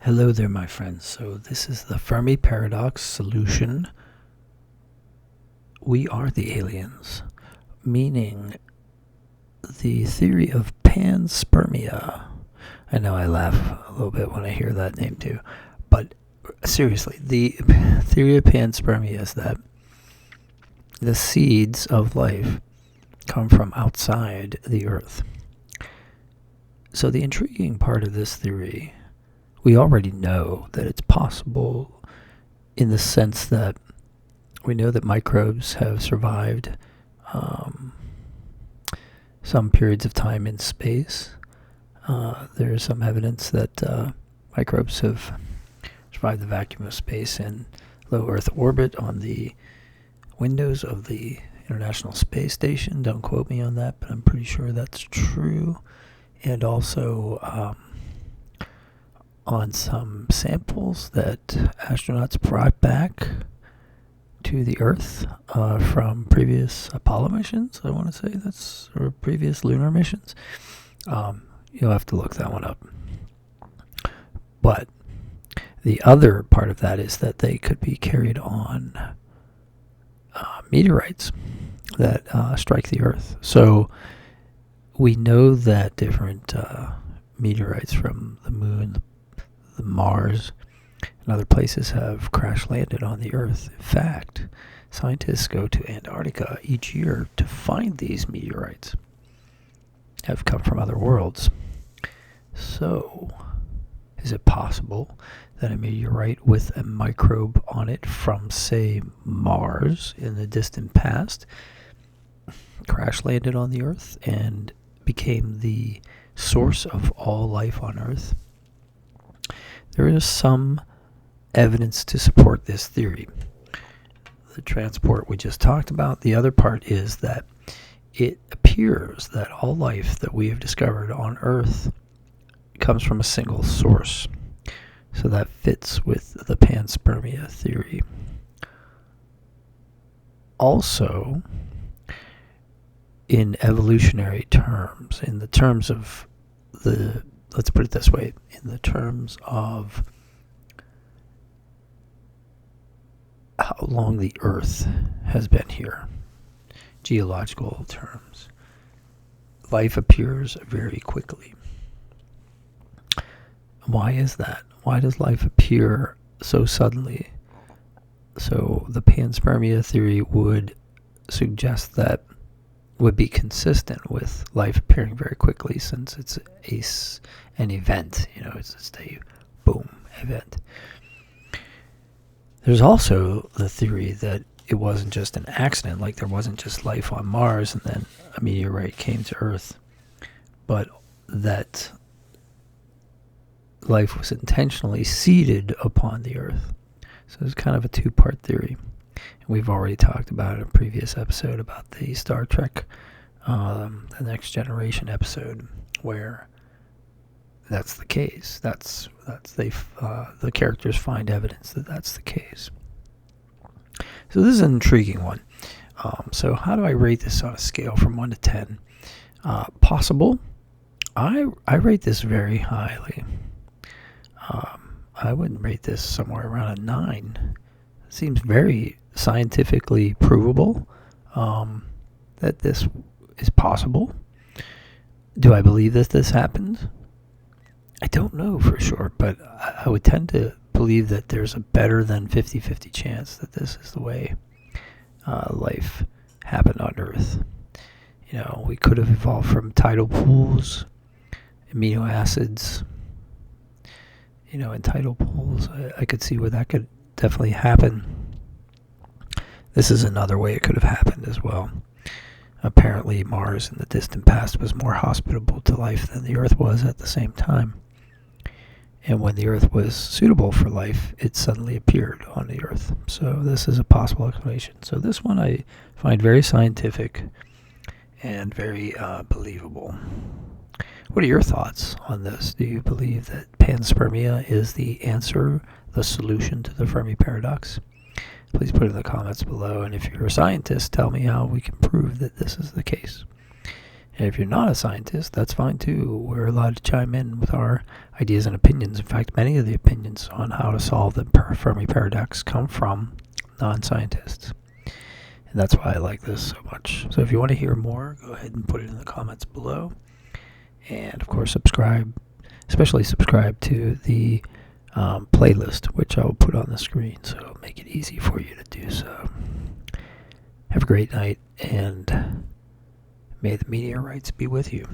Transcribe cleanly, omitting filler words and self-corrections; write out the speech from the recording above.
Hello there, my friends. So this is the Fermi Paradox solution. We are the aliens, meaning the theory of Panspermia. I know I laugh a little bit when I hear that name too, but seriously, the theory of Panspermia is that the seeds of life come from outside the Earth. So the intriguing part of this theory, we already know that it's possible in the sense that we know that microbes have survived some periods of time in space. There is some evidence that microbes have survived the vacuum of space in low Earth orbit on the windows of the International Space Station. Don't quote me on that, but I'm pretty sure that's true. And also on some samples that astronauts brought back to the Earth from previous Apollo missions, I want to say that's, or previous lunar missions. You'll have to look that one up. But the other part of that is that they could be carried on meteorites that strike the Earth. So we know that different meteorites from the Moon, the Mars, and other places have crash landed on the Earth. In fact, scientists go to Antarctica each year to find these meteorites. Have come from other worlds. So, is it possible that a meteorite with a microbe on it from, say, Mars in the distant past crash landed on the Earth and became the source of all life on Earth? There is some evidence to support this theory. The transport we just talked about. The other part is that it appears that all life that we have discovered on Earth comes from a single source. So that fits with the Panspermia theory. Also, in evolutionary terms, in the terms of let's put it this way, in the terms of how long the Earth has been here, geological terms, life appears very quickly. Why is that? Why does life appear so suddenly? So the Panspermia theory would suggest that would be consistent with life appearing very quickly, since it's an event. It's just a boom event. There's also the theory that it wasn't just an accident, like there wasn't just life on Mars and then a meteorite came to Earth, but that life was intentionally seeded upon the Earth. So it's kind of a two-part theory. And we've already talked about in a previous episode about the Star Trek, the Next Generation episode, where that's the case. The characters find evidence that that's the case. So this is an intriguing one. So how do I rate this on a scale from 1 to 10? Possible. I rate this very highly. I would rate this somewhere around a 9. It seems very scientifically provable that this is possible. Do I believe that this happened? I don't know for sure, but I would tend to believe that there's a better than 50-50 chance that this is the way life happened on Earth. We could have evolved from tidal pools, amino acids, in tidal pools. I could see where that could definitely happen. This is another way it could have happened as well. Apparently Mars in the distant past was more hospitable to life than the Earth was at the same time. And when the Earth was suitable for life, it suddenly appeared on the Earth. So this is a possible explanation. So this one I find very scientific and very believable. What are your thoughts on this? Do you believe that Panspermia is the answer, the solution to the Fermi Paradox? Please put it in the comments below. And if you're a scientist, tell me how we can prove that this is the case. And if you're not a scientist, that's fine too. We're allowed to chime in with our ideas and opinions. In fact, many of the opinions on how to solve the Fermi Paradox come from non-scientists. And that's why I like this so much. So if you want to hear more, go ahead and put it in the comments below. And of course, subscribe, especially subscribe to the playlist, which I will put on the screen, so make it easy for you to do so. Have a great night, and may the meteorites be with you.